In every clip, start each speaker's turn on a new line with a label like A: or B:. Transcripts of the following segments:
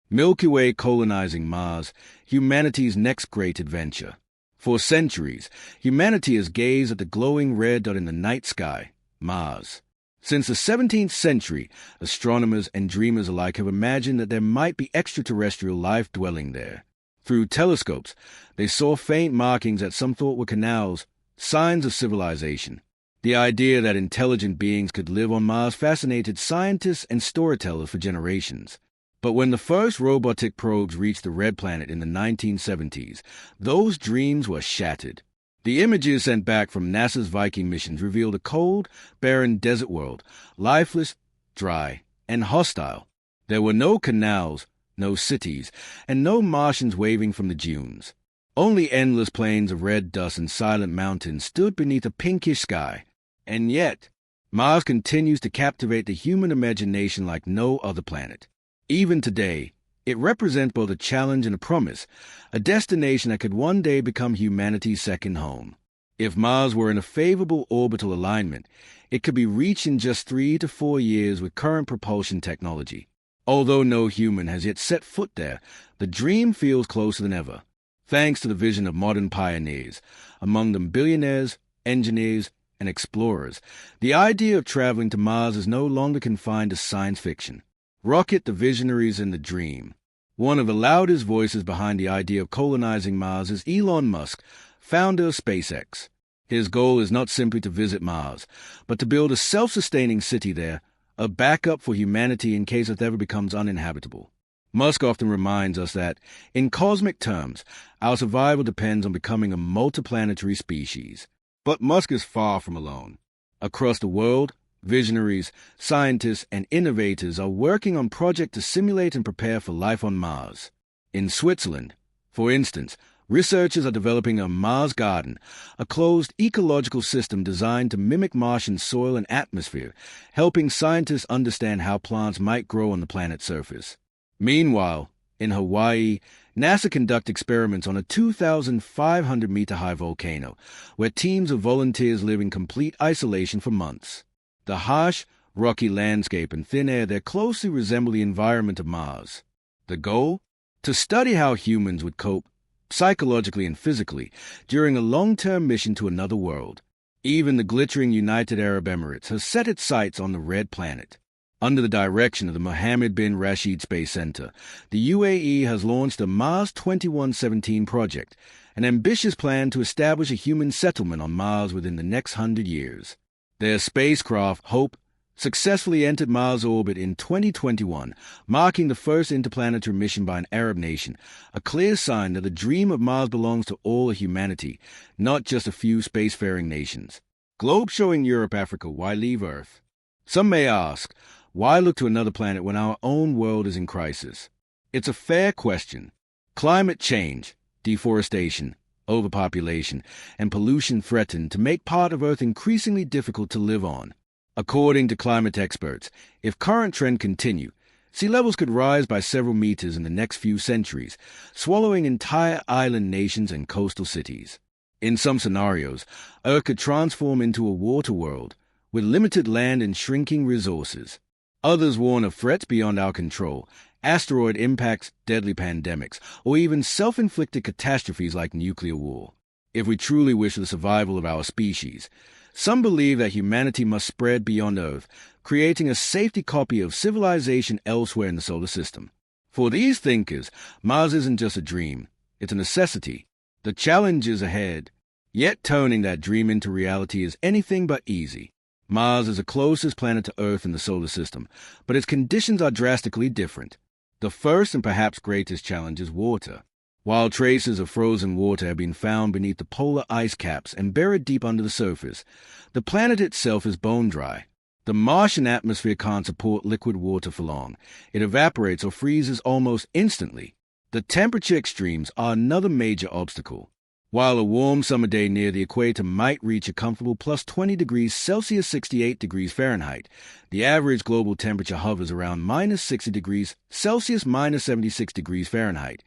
A: Milky Way colonizing Mars, humanity's next great adventure. For centuries, humanity has gazed at the glowing red dot in the night sky, Mars. Since the 17th century, astronomers and dreamers alike have imagined that there might be extraterrestrial life dwelling there. Through telescopes, they saw faint markings that some thought were canals, signs of civilization. The idea that intelligent beings could live on Mars fascinated scientists and storytellers for generations. But when the first robotic probes reached the red planet in the 1970s, those dreams were shattered. The images sent back from NASA's Viking missions revealed a cold, barren desert world, lifeless, dry, and hostile. There were no canals, no cities, and no Martians waving from the dunes. Only endless plains of red dust and silent mountains stood beneath a pinkish sky. And yet, Mars continues to captivate the human imagination like no other planet. Even today, it represents both a challenge and a promise, a destination that could one day become humanity's second home. If Mars were in a favorable orbital alignment, it could be reached in just 3 to 4 years with current propulsion technology. Although no human has yet set foot there, the dream feels closer than ever, thanks to the vision of modern pioneers, among them billionaires, engineers, and explorers. The idea of traveling to Mars is no longer confined to science fiction. Rocket the visionaries in the dream. One of the loudest voices behind the idea of colonizing Mars is Elon Musk, founder of SpaceX. His goal is not simply to visit Mars, but to build a self-sustaining city there, a backup for humanity in case it ever becomes uninhabitable. Musk often reminds us that, in cosmic terms, our survival depends on becoming a multiplanetary species. But Musk is far from alone. Across the world, visionaries, scientists, and innovators are working on projects to simulate and prepare for life on Mars. In Switzerland, for instance, researchers are developing a Mars garden, a closed ecological system designed to mimic Martian soil and atmosphere, helping scientists understand how plants might grow on the planet's surface. Meanwhile, in Hawaii, NASA conduct experiments on a 2,500-meter-high volcano, where teams of volunteers live in complete isolation for months. The harsh, rocky landscape and thin air there closely resemble the environment of Mars. The goal? To study how humans would cope, psychologically and physically, during a long-term mission to another world. Even the glittering United Arab Emirates has set its sights on the red planet. Under the direction of the Mohammed bin Rashid Space Center, the UAE has launched the Mars 2117 project, an ambitious plan to establish a human settlement on Mars within the next 100 years. Their spacecraft, Hope, successfully entered Mars orbit in 2021, marking the first interplanetary mission by an Arab nation, a clear sign that the dream of Mars belongs to all of humanity, not just a few spacefaring nations. Globe showing Europe, Africa, why leave Earth? Some may ask, why look to another planet when our own world is in crisis? It's a fair question. Climate change, deforestation, overpopulation, and pollution threaten to make part of Earth increasingly difficult to live on. According to climate experts, if current trends continue, sea levels could rise by several meters in the next few centuries, swallowing entire island nations and coastal cities. In some scenarios, Earth could transform into a water world, with limited land and shrinking resources. Others warn of threats beyond our control, asteroid impacts, deadly pandemics, or even self-inflicted catastrophes like nuclear war. If we truly wish for the survival of our species, some believe that humanity must spread beyond Earth, creating a safety copy of civilization elsewhere in the solar system. For these thinkers, Mars isn't just a dream, it's a necessity. The challenge is ahead, yet turning that dream into reality is anything but easy. Mars is the closest planet to Earth in the solar system, but its conditions are drastically different. The first and perhaps greatest challenge is water. While traces of frozen water have been found beneath the polar ice caps and buried deep under the surface, the planet itself is bone dry. The Martian atmosphere can't support liquid water for long. It evaporates or freezes almost instantly. The temperature extremes are another major obstacle. While a warm summer day near the equator might reach a comfortable plus 20 degrees Celsius 68 degrees Fahrenheit, the average global temperature hovers around minus 60 degrees Celsius minus 76 degrees Fahrenheit,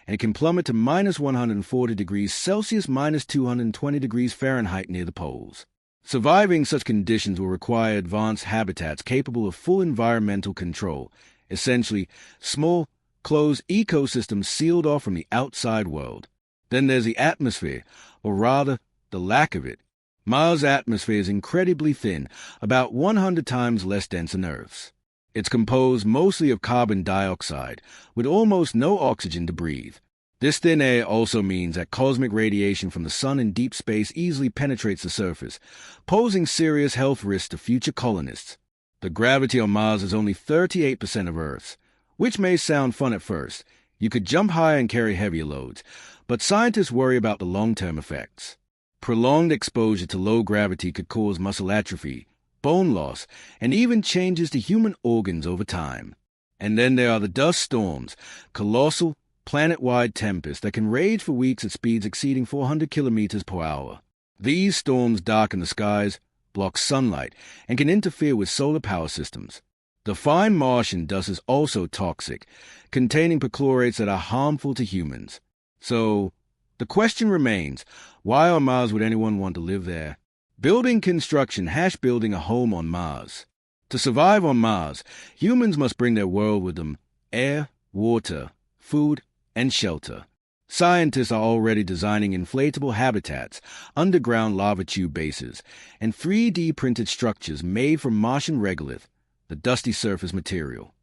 A: and it can plummet to minus 140 degrees Celsius minus 220 degrees Fahrenheit near the poles. Surviving such conditions will require advanced habitats capable of full environmental control, essentially small, closed ecosystem sealed off from the outside world. Then there's the atmosphere, or rather, the lack of it. Mars' atmosphere is incredibly thin, about 100 times less dense than Earth's. It's composed mostly of carbon dioxide, with almost no oxygen to breathe. This thin air also means that cosmic radiation from the sun in deep space easily penetrates the surface, posing serious health risks to future colonists. The gravity on Mars is only 38% of Earth's, which may sound fun at first. You could jump higher and carry heavier loads, but scientists worry about the long-term effects. Prolonged exposure to low gravity could cause muscle atrophy, bone loss, and even changes to human organs over time. And then there are the dust storms, colossal, planet-wide tempests that can rage for weeks at speeds exceeding 400 kilometers per hour. These storms darken the skies, block sunlight, and can interfere with solar power systems. The fine Martian dust is also toxic, containing perchlorates that are harmful to humans. So, the question remains, why on Mars would anyone want to live there? Building construction # building a home on Mars. To survive on Mars, humans must bring their world with them: air, water, food, and shelter. Scientists are already designing inflatable habitats, underground lava tube bases, and 3D printed structures made from Martian regolith, the dusty surface material.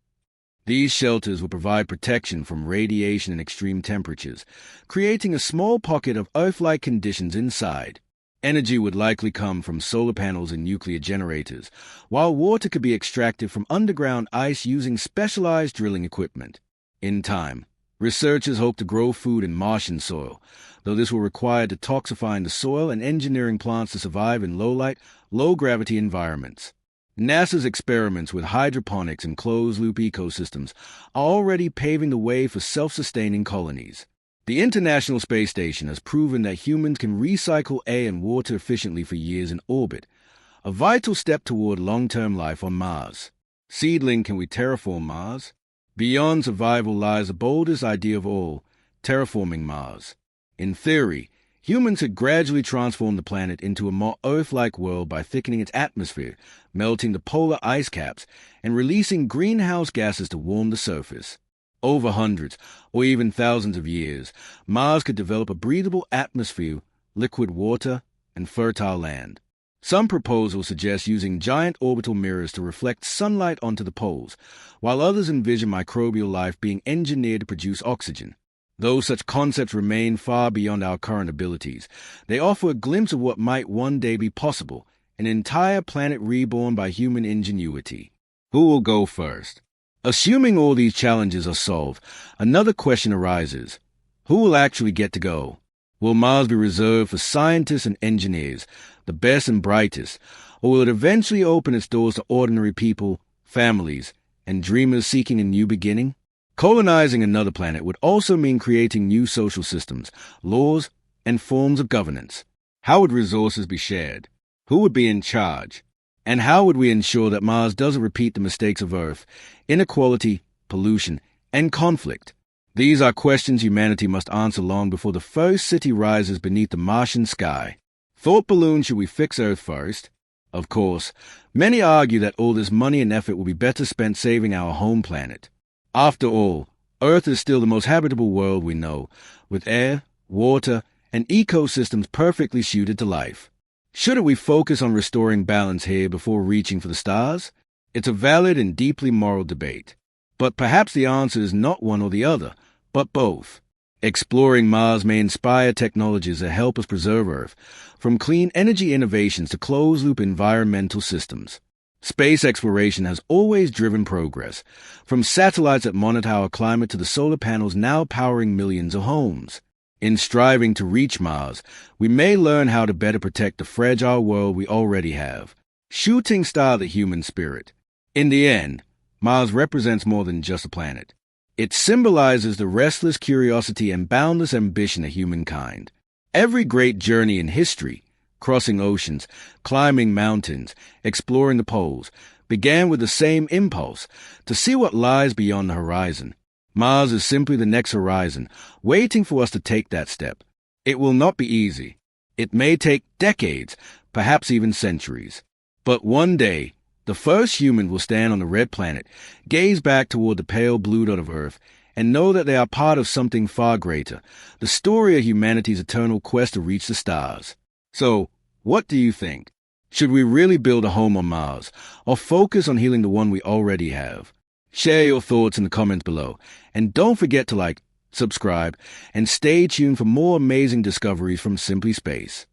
A: These shelters will provide protection from radiation and extreme temperatures, creating a small pocket of Earth-like conditions inside. Energy would likely come from solar panels and nuclear generators, while water could be extracted from underground ice using specialized drilling equipment. In time, researchers hope to grow food in Martian soil, though this will require detoxifying the soil and engineering plants to survive in low-light, low-gravity environments. NASA's experiments with hydroponics and closed-loop ecosystems are already paving the way for self-sustaining colonies. The International Space Station has proven that humans can recycle air and water efficiently for years in orbit, a vital step toward long-term life on Mars. Seedling, can we terraform Mars? Beyond survival lies the boldest idea of all: terraforming Mars. In theory, humans could gradually transform the planet into a more Earth-like world by thickening its atmosphere, melting the polar ice caps, and releasing greenhouse gases to warm the surface. Over hundreds, or even thousands of years, Mars could develop a breathable atmosphere, liquid water, and fertile land. Some proposals suggest using giant orbital mirrors to reflect sunlight onto the poles, while others envision microbial life being engineered to produce oxygen. Though such concepts remain far beyond our current abilities, they offer a glimpse of what might one day be possible: an entire planet reborn by human ingenuity. Who will go first? Assuming all these challenges are solved, another question arises: who will actually get to go? Will Mars be reserved for scientists and engineers, the best and brightest, or will it eventually open its doors to ordinary people, families, and dreamers seeking a new beginning? Colonizing another planet would also mean creating new social systems, laws, and forms of governance. How would resources be shared? Who would be in charge? And how would we ensure that Mars doesn't repeat the mistakes of Earth: inequality, pollution, and conflict? These are questions humanity must answer long before the first city rises beneath the Martian sky. Thought balloon: should we fix Earth first? Of course, many argue that all this money and effort will be better spent saving our home planet. After all, Earth is still the most habitable world we know, with air, water, and ecosystems perfectly suited to life. Shouldn't we focus on restoring balance here before reaching for the stars? It's a valid and deeply moral debate. But perhaps the answer is not one or the other, but both. Exploring Mars may inspire technologies that help us preserve Earth, from clean energy innovations to closed-loop environmental systems. Space exploration has always driven progress, from satellites that monitor our climate to the solar panels now powering millions of homes. In striving to reach Mars, we may learn how to better protect the fragile world we already have. Shooting star the human spirit. In the end, Mars represents more than just a planet. It symbolizes the restless curiosity and boundless ambition of humankind. Every great journey in history, crossing oceans, climbing mountains, exploring the poles, began with the same impulse: to see what lies beyond the horizon. Mars is simply the next horizon, waiting for us to take that step. It will not be easy. It may take decades, perhaps even centuries. But one day, The first human will stand on the red planet, gaze back toward the pale blue dot of Earth, and know that they are part of something far greater, the story of humanity's eternal quest to reach the stars. So, what do you think? Should we really build a home on Mars, or focus on healing the one we already have? Share your thoughts in the comments below, and don't forget to like, subscribe, and stay tuned for more amazing discoveries from Simply Space.